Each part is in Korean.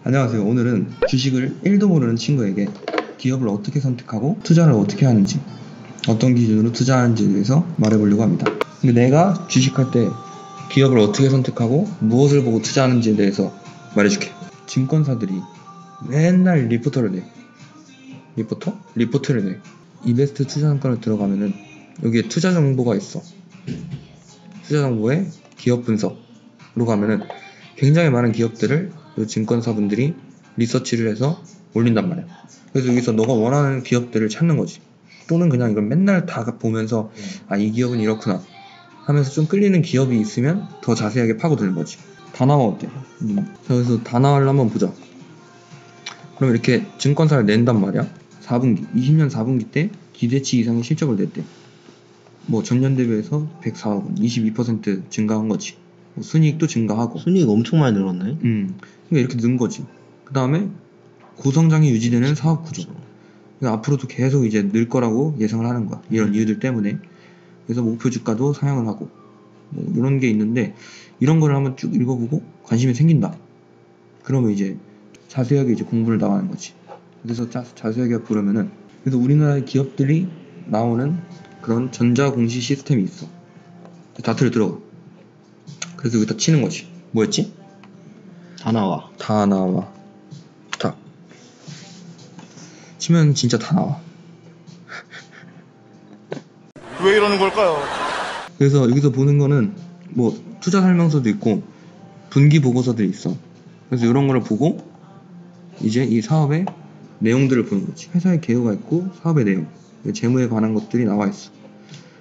안녕하세요. 오늘은 주식을 1도 모르는 친구에게 기업을 어떻게 선택하고 투자를 어떻게 하는지, 어떤 기준으로 투자하는지에 대해서 말해보려고 합니다. 근데 내가 주식할 때 기업을 어떻게 선택하고 무엇을 보고 투자하는지에 대해서 말해줄게. 증권사들이 맨날 리포터를 내. 리포트를 내. 이베스트 투자증권을 들어가면은 여기에 투자 정보가 있어. 투자 정보에 기업 분석으로 가면은 굉장히 많은 기업들을 이 증권사분들이 리서치를 해서 올린단 말이야. 그래서 여기서 너가 원하는 기업들을 찾는 거지. 또는 그냥 이걸 맨날 다 보면서 이 기업은 이렇구나 하면서 좀 끌리는 기업이 있으면 더 자세하게 파고드는 거지. 다나와 어때? 자, 그래서 다나와를 한번 보자. 그럼 이렇게 증권사를 낸단 말이야. 4분기 20년 4분기 때 기대치 이상의 실적을 냈대. 뭐 전년 대비해서 104억 원, 22% 증가한 거지. 뭐 순이익도 증가하고. 순이익 엄청 많이 늘었네. 그러니까 이렇게 는 거지. 그 다음에 고성장이 유지되는 사업 구조. 그러니까 앞으로도 계속 이제 늘 거라고 예상을 하는 거야. 이런 이유들 때문에. 그래서 목표 주가도 상향을 하고 뭐 이런 게 있는데, 이런 거를 한번 쭉 읽어보고 관심이 생긴다. 그러면 이제 자세하게 이제 공부를 나가는 거지. 그래서 자세하게 보려면은, 그래서 우리나라의 기업들이 나오는 그런 전자공시 시스템이 있어. 다트를 들어가. 그래서 여기다 치는 거지. 뭐였지? 다나와. 다 치면 진짜 다 나와. 왜 이러는 걸까요? 그래서 여기서 보는 거는 뭐 투자 설명서도 있고 분기 보고서들이 있어. 그래서 이런 거를 보고 이제 이 사업의 내용들을 보는 거지. 회사의 개요가 있고 사업의 내용, 재무에 관한 것들이 나와 있어.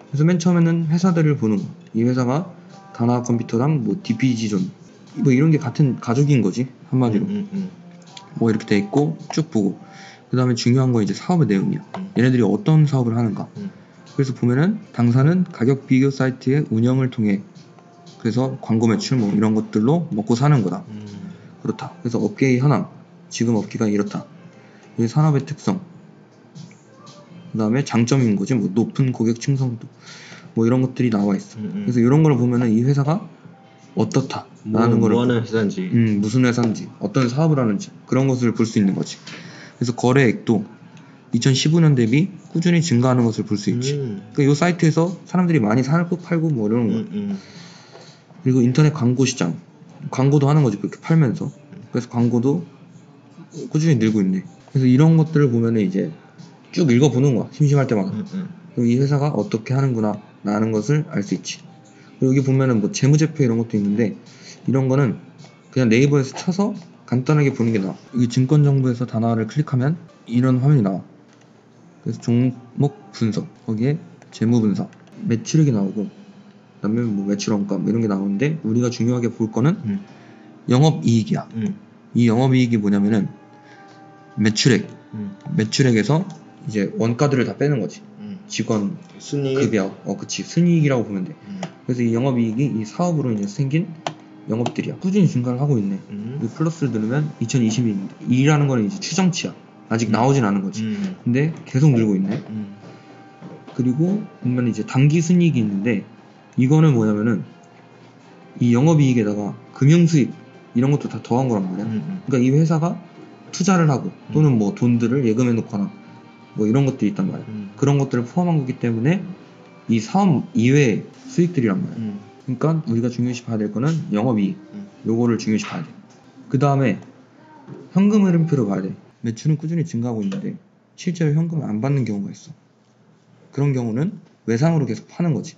그래서 맨 처음에는 회사들을 보는 거. 이 회사가 다나와 컴퓨터랑 뭐 DPG존 뭐 이런 게 같은 가족인 거지, 한마디로. 뭐 이렇게 돼 있고 쭉 보고, 그 다음에 중요한 건 이제 사업의 내용이야. 얘네들이 어떤 사업을 하는가. 그래서 보면은 당사는 가격 비교 사이트의 운영을 통해 그래서 광고 매출 뭐 이런 것들로 먹고 사는 거다. 그렇다. 그래서 업계의 현황, 지금 업계가 이렇다. 이 산업의 특성, 그 다음에 장점인 거지. 뭐 높은 고객 충성도, 뭐 이런 것들이 나와 있어. 그래서 이런 걸 보면은 이 회사가 어떻다 라는 거를, 뭐 하는 회사인지, 무슨 회사인지, 어떤 사업을 하는지, 그런 것을 볼 수 있는 거지. 그래서 거래액도 2015년 대비 꾸준히 증가하는 것을 볼 수 있지. 그러니까 이 사이트에서 사람들이 많이 사고 팔고 뭐 이러는 거야. 그리고 인터넷 광고 시장, 광고도 하는 거지, 그렇게 팔면서. 그래서 광고도 꾸준히 늘고 있네. 그래서 이런 것들을 보면은 이제 쭉 읽어보는 거야, 심심할 때마다. 그럼 이 회사가 어떻게 하는구나 라는 것을 알 수 있지. 그리고 여기 보면은 뭐 재무제표 이런 것도 있는데, 이런 거는 그냥 네이버에서 쳐서 간단하게 보는 게 나아. 여기 증권정보에서 다나와를 클릭하면 이런 화면이 나와. 그래서 종목 분석, 거기에 재무 분석, 매출액이 나오고, 그다음에 뭐 매출 원가 이런 게 나오는데, 우리가 중요하게 볼 거는 영업이익이야. 이 영업이익이 뭐냐면은 매출액에서 이제 원가들을 다 빼는 거지. 직원 순이익, 급여, 그치, 순이익이라고 보면 돼. 그래서 이 영업이익이 이 사업으로 이제 생긴 영업들이야. 꾸준히 증가를 하고 있네. 이 플러스를 누르면 2022라는 거는 이제 추정치야. 아직 나오진 않은 거지. 근데 계속 늘고 있네. 그리고 보면 이제 단기 순이익이 있는데, 이거는 뭐냐면은 이 영업이익에다가 금융수익 이런 것도 다 더한 거란 말이야. 그러니까 이 회사가 투자를 하고 또는 뭐 돈들을 예금해 놓거나 뭐 이런 것들이 있단 말이야. 그런 것들을 포함한 거기 때문에 이 사업 이외의 수익들이란 말이야. 그러니까 우리가 중요시 봐야 될 거는 영업이익, 요거를 중요시 봐야 돼. 그 다음에 현금 흐름표를 봐야 돼. 매출은 꾸준히 증가하고 있는데 실제로 현금을 안 받는 경우가 있어. 그런 경우는 외상으로 계속 파는 거지.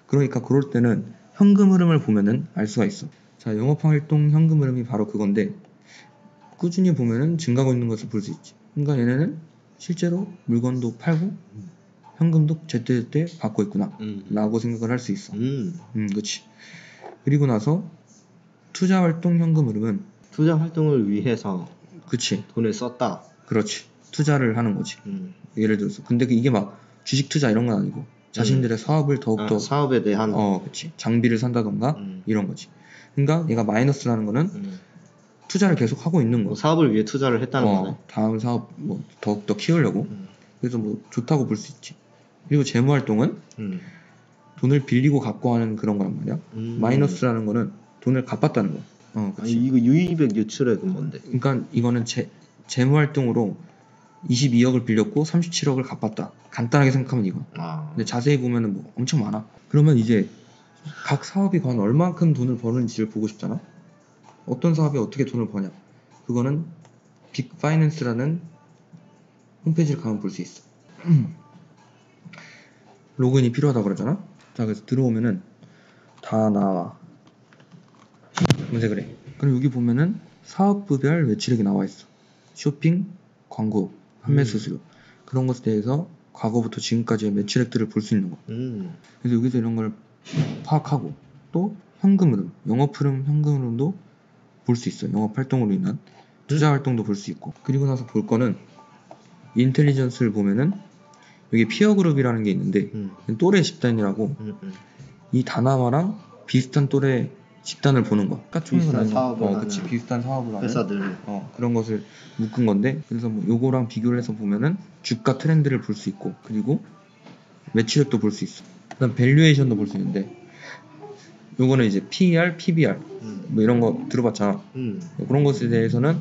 그러니까 그럴 때는 현금 흐름을 보면은 알 수가 있어. 자, 영업활동 현금 흐름이 바로 그건데, 꾸준히 보면은 증가하고 있는 것을 볼 수 있지. 그러니까 얘네는 실제로 물건도 팔고 현금도 제때제때 받고 있구나 라고 생각을 할 수 있어. 그치. 그리고 나서 투자활동 현금 흐름은 투자 활동을 위해서 그치, 돈을 썼다. 그렇지, 투자를 하는 거지. 예를 들어서 근데 이게 막 주식 투자 이런 건 아니고 자신들의 사업을 더욱더 사업에 대한 그치, 장비를 산다던가 이런 거지. 그러니까 얘가 마이너스라는 거는 투자를 계속 하고 있는 거야. 사업을 위해 투자를 했다는 거네. 다음 사업 뭐 더욱더 키우려고. 그래서 뭐 좋다고 볼 수 있지. 그리고 재무활동은 돈을 빌리고 갚고 하는 그런 거란 말이야. 마이너스라는 거는 돈을 갚았다는 거야. 그치. 아니 이거 유의백 유출액은 뭔데? 그러니까 이거는 재무활동으로 22억을 빌렸고 37억을 갚았다. 간단하게 생각하면 이거. 근데 자세히 보면은 뭐 엄청 많아. 그러면 이제 각 사업이 과연 얼마만큼 돈을 버는지를 보고 싶잖아. 어떤 사업이 어떻게 돈을 버냐. 그거는 빅파이낸스라는 홈페이지를 가면 볼 수 있어. 로그인이 필요하다고 그러잖아. 자, 그래서 들어오면은 다 나와. 검색을 해. 그럼 여기 보면은 사업부별 매출액이 나와 있어. 쇼핑, 광고, 판매 수수료 그런 것에 대해서 과거부터 지금까지의 매출액들을 볼 수 있는 거. 그래서 여기서 이런 걸 파악하고 또 현금 흐름, 영업 흐름, 현금 흐름도 볼 수 있어. 영업 활동으로 인한 투자 활동도 볼 수 있고. 그리고 나서 볼 거는 인텔리전스를 보면은 여기 피어 그룹이라는 게 있는데 또래 집단이라고 이 다나와랑 비슷한 또래 집단을 보는 거야. 비슷한 사업을 하는 그치, 비슷한 사업을 하는 회사들 그런 것을 묶은 건데, 그래서 뭐 요거랑 비교를 해서 보면은 주가 트렌드를 볼 수 있고 그리고 매출액도 볼 수 있어. 그다음 밸류에이션도 볼 수 있는데 요거는 이제 PER, PBR 뭐 이런 거 들어봤잖아. 그런 것에 대해서는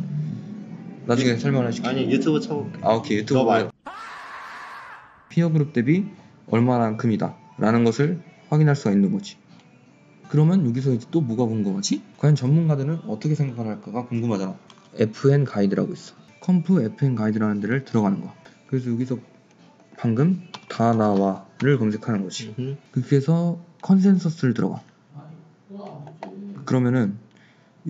나중에 설명을 해줄게. 아니 유튜브 쳐볼게. 오케이. 유튜브 보면 피어그룹 대비 얼마만큼이다 라는 것을 확인할 수가 있는 거지. 그러면 여기서 이제 또 뭐가 궁금하지? 과연 전문가들은 어떻게 생각할까가 궁금하잖아. FN 가이드라고 있어. 컴프 FN 가이드라는 데를 들어가는 거야. 그래서 여기서 방금 다나와를 검색하는 거지. 그래서 컨센서스를 들어가. 그러면은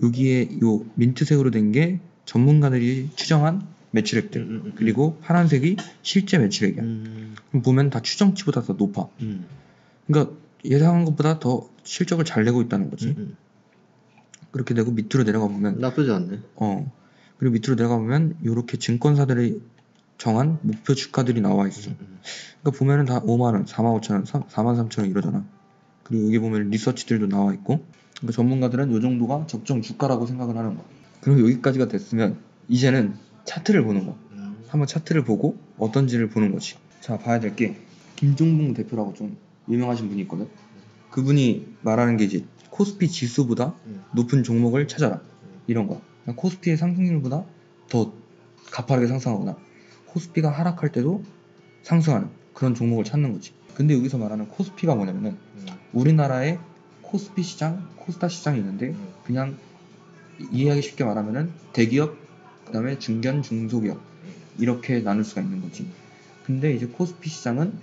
여기에 요 민트색으로 된 게 전문가들이 추정한 매출액들. 그리고 파란색이 실제 매출액이야. 그럼 보면 다 추정치보다 더 높아. 그러니까 예상한 것보다 더 실적을 잘 내고 있다는 거지. 그렇게 되고 밑으로 내려가 보면 나쁘지 않네. 그리고 밑으로 내려가 보면 요렇게 증권사들이 정한 목표 주가들이 나와 있어. 그러니까 보면은 다 5만원, 45,000원, 43,000원 이러잖아. 그리고 여기 보면 리서치들도 나와 있고. 그러니까 전문가들은 요 정도가 적정 주가라고 생각을 하는 거야. 그럼 여기까지가 됐으면 이제는 차트를 보는 거야. 한번 차트를 보고 어떤지를 보는 거지. 자, 봐야 될 게 김종봉 대표라고 좀 유명하신 분이 있거든. 그분이 말하는 게 이제 코스피 지수보다 높은 종목을 찾아라 이런 거야. 그러니까 코스피의 상승률보다 더 가파르게 상승하거나 코스피가 하락할 때도 상승하는 그런 종목을 찾는 거지. 근데 여기서 말하는 코스피가 뭐냐면은 우리나라의 코스피 시장, 코스닥 시장이 있는데 그냥 이해하기 쉽게 말하면은 대기업, 그 다음에 중견, 중소기업 이렇게 나눌 수가 있는 거지. 근데 이제 코스피 시장은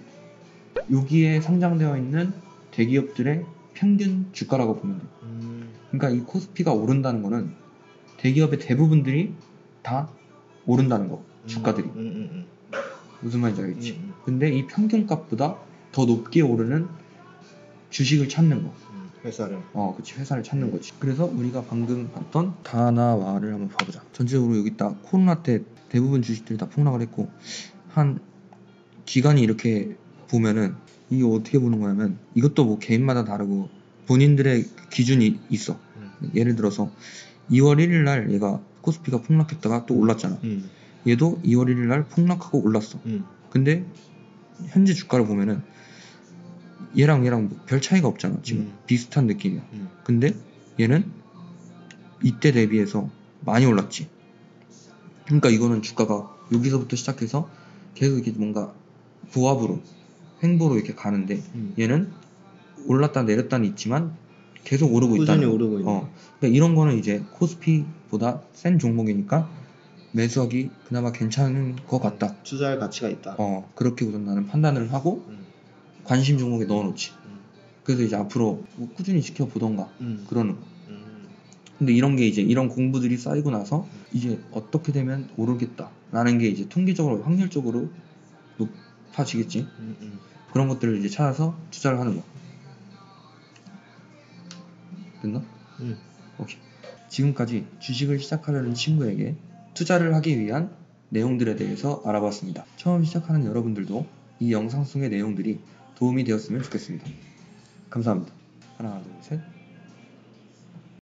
여기에 상장되어 있는 대기업들의 평균 주가라고 보면 돼. 그러니까 이 코스피가 오른다는 거는 대기업의 대부분들이 다 오른다는 거, 주가들이. 무슨 말인지 알겠지? 근데 이 평균값보다 더 높게 오르는 주식을 찾는 거. 회사를. 그치, 회사를 찾는 거지. 그래서 우리가 방금 봤던 다나와를 한번 봐보자. 전체적으로 여기 딱 코로나 때 대부분 주식들이 다 폭락을 했고, 한 기간이 이렇게 보면은 이게 어떻게 보는 거냐면 이것도 뭐 개인마다 다르고 본인들의 기준이 있어. 예를 들어서 2월 1일 날 얘가 코스피가 폭락했다가 또 올랐잖아. 얘도 2월 1일 날 폭락하고 올랐어. 근데 현재 주가를 보면은 얘랑 뭐 별 차이가 없잖아. 지금 비슷한 느낌이야. 근데 얘는 이때 대비해서 많이 올랐지. 그러니까 이거는 주가가 여기서부터 시작해서 계속 이렇게 뭔가 부합으로 횡보로 이렇게 가는데 얘는 올랐다 내렸다는 있지만 계속 오르고 있다는 거. 오르고 있는. 그러니까 이런 거는 이제 코스피보다 센 종목이니까 매수하기 그나마 괜찮은 것 같다. 투자할 가치가 있다. 그렇게 우선 나는 판단을 하고 관심 종목에 넣어놓지. 그래서 이제 앞으로 뭐 꾸준히 지켜보던가 그러는 거. 근데 이런 게 이제 이런 공부들이 쌓이고 나서 이제 어떻게 되면 오르겠다라는 게 이제 통계적으로 확률적으로 높아지겠지. 그런 것들을 이제 찾아서 투자를 하는 거. 됐나? 오케이. 지금까지 주식을 시작하려는 친구에게 투자를 하기 위한 내용들에 대해서 알아봤습니다. 처음 시작하는 여러분들도 이 영상 속의 내용들이 도움이 되었으면 좋겠습니다. 감사합니다. 하나, 둘, 셋.